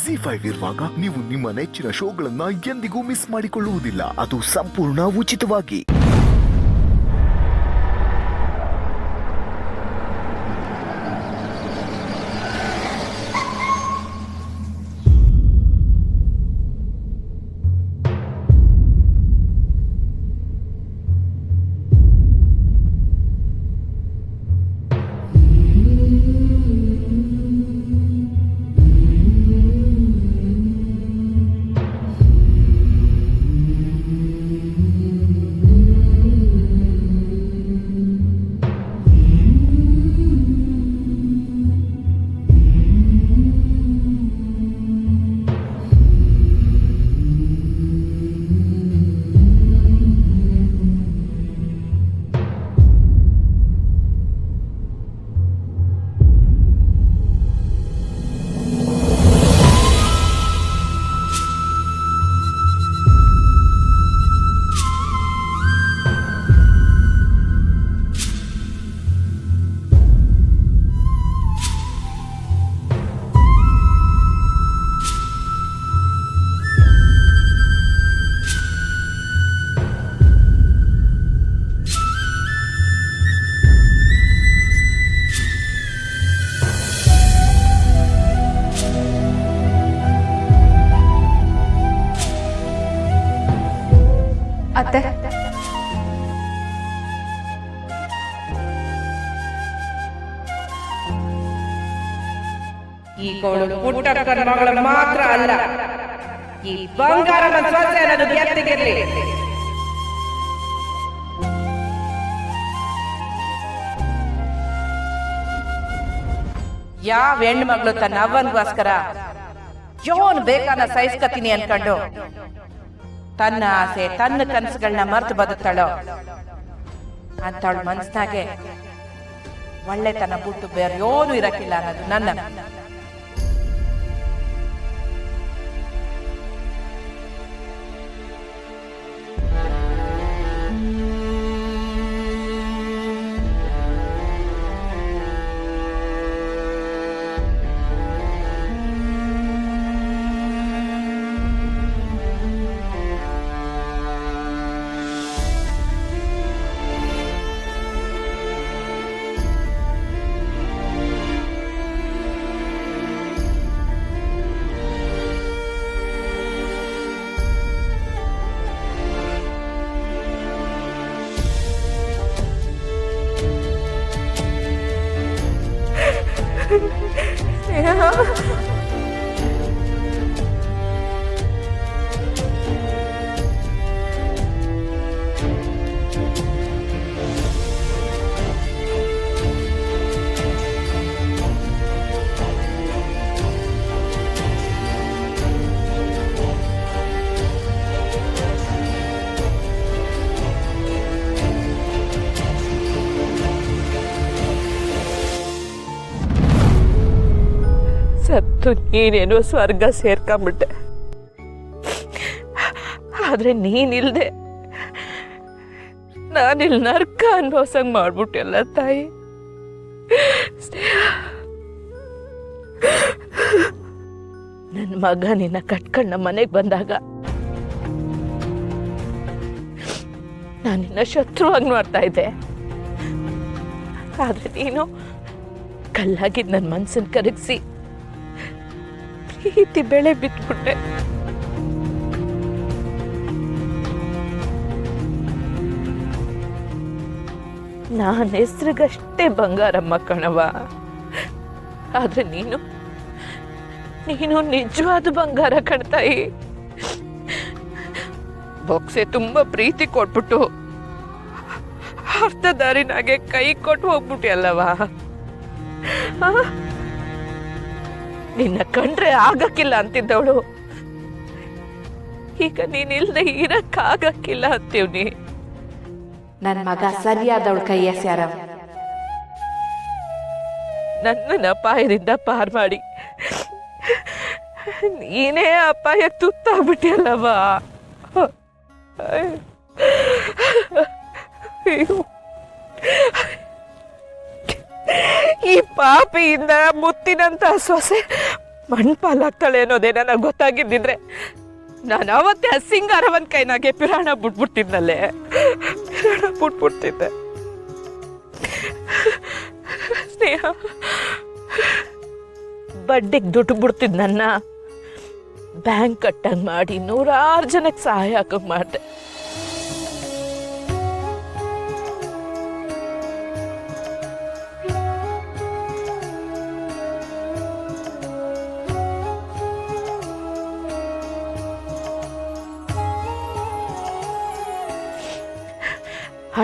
ಜಿ5 ಇರುವಾಗ ನೀವು ನಿಮ್ಮ ನೆಚ್ಚಿನ ಶೋಗಳನ್ನ ಎಂದಿಗೂ ಮಿಸ್ ಮಾಡಿಕೊಳ್ಳುವುದಿಲ್ಲ. ಅದು ಸಂಪೂರ್ಣ ಉಚಿತವಾಗಿ. ಅತ್ತೆ, ಈ ಕೋಳು ಪುಟ್ಟಕ್ಕನ ಮಗಳು ಮಾತ್ರ ಅಲ್ಲ, ಈ ಬಂಗಾರನ ಸೊಸೆ ಅನ್ನೋದು ಎತ್ತಿಗಿರ್ಲಿ. ಯಾವ ಹೆಣ್ಮಗಳು ತನ್ನ ಅವ್ವನ್ಗೋಸ್ಕರ ಯೋನ್ ಬೇಕಾನ ಸಹಿಸ್ಕತೀನಿ ಅನ್ಕೊಂಡು ತನ್ನ ಆಸೆ ತನ್ನ ಕನಸುಗಳನ್ನ ಮರ್ತು ಬದುಕ್ತಾಳೋ ಅಂತವಳ ಮನ್ಸ್ನಾಗೆ ಒಳ್ಳೆತನ ಬಿಟ್ಟು ಬೇರೆ ಯೋನು ಇರಕ್ಕಿಲ್ಲ ಅನ್ನೋದು ನನ್ನ. ಸತ್ತು ನೀನೇನೋ ಸ್ವರ್ಗ ಸೇರ್ಕೊಂಬಿಟ್ಟೆ, ಆದ್ರೆ ನೀನಿಲ್ದೆ ನಾನಿಲ್ಲಿ ನರ್ಕ ಅನ್ಭವ್ಸಂಗ್ ಮಾಡ್ಬಿಟ್ಟೆಲ್ಲ ತಾಯಿ. ನನ್ನ ಮಗ ನಿನ್ನ ಕಟ್ಕೊಂಡ ಮನೆಗೆ ಬಂದಾಗ ನಾನು ನಿನ್ನ ಶತ್ರುವಾಗಿ ನೋಡ್ತಾ ಇದ್ದೆ, ಆದ್ರೆ ನೀನು ಕಲ್ಲಾಗಿದ್ದು ನನ್ನ ಮನ್ಸನ್ನು ಕರಗಿಸಿ ಪ್ರೀತಿ ಬೆಳೆ ಬಿಟ್ಬಿಟ್ಟೆ. ನಾನು ಹೆಸ್ರಿಗಷ್ಟೇ ಬಂಗಾರಮ್ಮ ಕಣವ, ಆದ್ರೆ ನೀನು ನಿಜವಾದ ಬಂಗಾರ ಕಣ್ತಾಯಿ. ಬೊಕ್ಸೆ ತುಂಬಾ ಪ್ರೀತಿ ಕೊಟ್ಬಿಟ್ಟು ಅರ್ಧ ದಾರಿನಾಗೆ ಕೈ ಕೊಟ್ಟು ಹೋಗ್ಬಿಟ್ಟೆ ಅಲ್ಲವಾ. ನಿನ್ನ ಕಂಡ್ರೆ ಆಗಕ್ಕಿಲ್ಲ ಅಂತಿದ್ದವಳು ಈಗ ನೀನಿಲ್ದೆ ಇರಕ್ಕಾಗಕ್ಕಿಲ್ಲ ಅಂತೀವ್ನಿ. ನನ್ನ ಮಗ ಸರಿಯಾದವಳ ಕೈಯ ಸ್ಯಾರ ನನ್ನನ್ನು ಅಪಾಯದಿಂದ ಪಾರ್ ಮಾಡಿ ನೀನೇ ಅಪಾಯಕ್ಕೆ ತುತ್ತಾಗ್ಬಿಟ್ಟಿಯಲ್ಲವಾ. ಈ ಪಾಪಿಯಿಂದ ಮುತ್ತಿನಂತ ಸೊಸೆ ಮಣ್ಪಾಲಾಗ್ತಾಳೆ ಅನ್ನೋದೇ ನನಗೆ ಗೊತ್ತಾಗಿದ್ದಿದ್ರೆ ನಾನು ಅವತ್ತೇ ಆ ಸಿಂಗಾರವನ್ ಕೈನಾಗೆ ಪಿರಾಣ ಬಿಟ್ಬಿಡ್ತಿದ್ನಲ್ಲೇ. ಪಿರಾಣ ಬಿಟ್ಬಿಡ್ತಿದ್ದೆ. ಸ್ನೇಹ, ಬಡ್ಡಿಗೆ ದುಡ್ಡು ಬಿಡ್ತಿದ್ ನನ್ನ ಬ್ಯಾಂಕ್ ಕಟ್ಟಂಗ್ ಮಾಡಿ 100 ಜನಕ್ಕೆ ಸಹಾಯ ಹಾಕಂಗ್ ಮಾಡಿದೆ.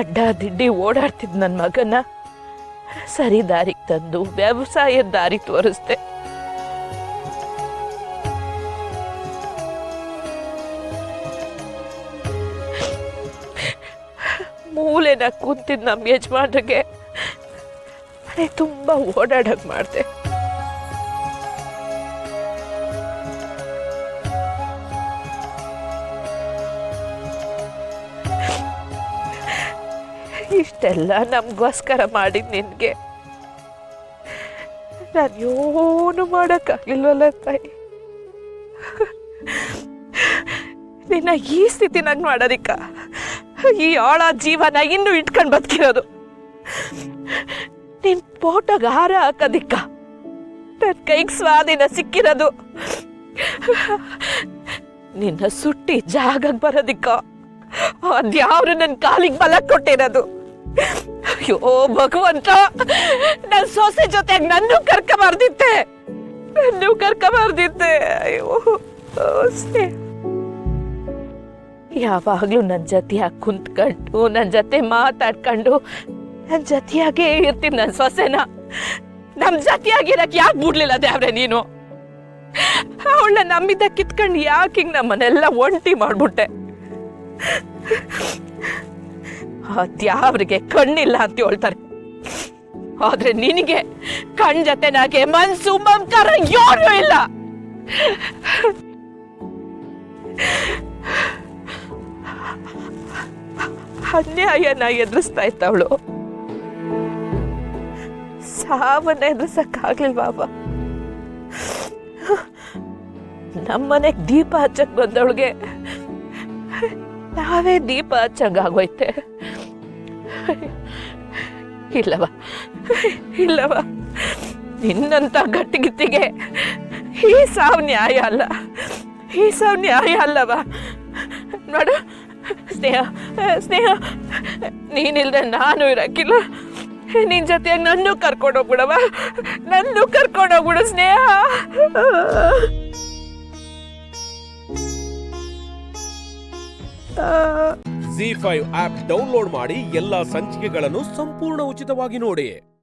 ಅಡ್ಡ ದಿಡ್ಡಿ ಓಡಾಡ್ತಿದ್ ನನ್ನ ಮಗನ ಸರಿ ದಾರಿಗೆ ತಂದು ವ್ಯವಸಾಯದ ದಾರಿ ತೋರಿಸ್ದೆ. ಮೂಲೆನ ಕೂತಿದ್ ನಮ್ಮ ಯಜಮಾನ್ರಿಗೆ ಮನೆ ತುಂಬಾ ಓಡಾಡಕ್ ಮಾಡ್ದೆ. ಇಷ್ಟೆಲ್ಲ ನಮಗೋಸ್ಕರ ಮಾಡಿದ್ ನಿನ್ಗೆ ನಾನು ಏನು ಮಾಡೋಕ್ಕಾಗಲಿಲ್ವಲ್ಲ ತಾಯಿ. ನಿನ್ನ ಈ ಸ್ಥಿತಿನಾಗ ಮಾಡೋದಿಕ್ಕ, ಈ ಆಳ ಜೀವನ ಇನ್ನೂ ಇಟ್ಕೊಂಡು ಬದುಕಿರೋದು, ನಿನ್ ಫೋಟೋಗೆ ಹಾರ ಹಾಕೋದಿಕ್ಕ, ನನ್ನ ಕೈಗೆ ಸ್ವಾಧೀನ ಸಿಕ್ಕಿರೋದು, ನಿನ್ನ ಸುಟ್ಟಿ ಜಾಗಕ್ಕೆ ಬರೋದಿಕ್ಕ, ಅದ್ಯಾವ್ರು ನನ್ನ ಕಾಲಿಗೆ ಬಲ ಕೊಟ್ಟಿರೋದು. ಅಯ್ಯೋ ಭಗವಂತ, ನನ್ನ ಸೊಸೆ ಜೊತೆಗೆ ನನ್ನೂ ಕರ್ಕಬಾರ್ದಿತ್ತೆ. ಅಯ್ಯೋ ಯಾವಾಗ್ಲೂ ನನ್ನ ಜೊತೆಯಾಗಿ ಕುಂತ್ಕೊಂಡು ನನ್ನ ಜೊತೆ ಮಾತಾಡ್ಕೊಂಡು ನನ್ನ ಜೊತೆಯಾಗೇ ಇರ್ತೀನಿ. ನನ್ನ ಸೊಸೆನ ನಮ್ಮ ಜೊತೆಯಾಗಿರಕ್ಕೆ ಯಾಕೆ ಬಿಡ್ಲಿಲ್ಲ ದೇವ್ರೆ ನೀನು? ಅವಳನ್ನ ನಮ್ಮಿಂದ ಕಿತ್ಕೊಂಡು ಯಾಕೆ ಹಿಂಗೆ ನಮ್ಮನ್ನೆಲ್ಲ ಒಂಟಿ ಮಾಡ್ಬಿಟ್ಟೆ? ಅದ್ಯಾವ್ರಿಗೆ ಕಣ್ಣಿಲ್ಲ ಅಂತ ಹೇಳ್ತಾರೆ, ಆದ್ರೆ ನಿನಗೆ ಕಣ್ ಜೊತೆನಾಗೆ ಮನ್ಸು ಮಮಕಾರ ಯಾರು ಇಲ್ಲ. ಅನ್ಯಾಯನ ಎದುರಿಸ್ತಾ ಇತ್ತವಳು, ಸಾವನ್ನ ಎದುರಿಸಕ್ಕಾಗ್ಲಿಲ್ಲ ಬಾಬಾ. ನಮ್ಮನೆಗೆ ದೀಪ ಹಚ್ಚಕ್ ಬಂದವಳಿಗೆ ನಾವೇ ದೀಪ ಹಚ್ಚಂಗಾಗೋಯ್ತೆ. ಇಲ್ಲವ ನಿನ್ನಂತ ಗಟ್ಟಿಗಿತ್ತಿಗೆ ಈ ಸಾವು ನ್ಯಾಯ ಅಲ್ಲವ. ನೋಡು ಸ್ನೇಹ, ನೀನಿಲ್ದೆ ನಾನು ಇರಕ್ಕಿಲ್ಲ. ನಿನ್ ಜೊತೆಯಾಗಿ ನನ್ನೂ ಕರ್ಕೊಂಡೋಗ್ಬಿಡು ಸ್ನೇಹ. ZEE5 ಆಪ್ ಡೌನ್ಲೋಡ್ ಮಾಡಿ ಎಲ್ಲಾ ಸಂಚಿಕೆಗಳನ್ನು ಸಂಪೂರ್ಣ ಉಚಿತವಾಗಿ ನೋಡಿ.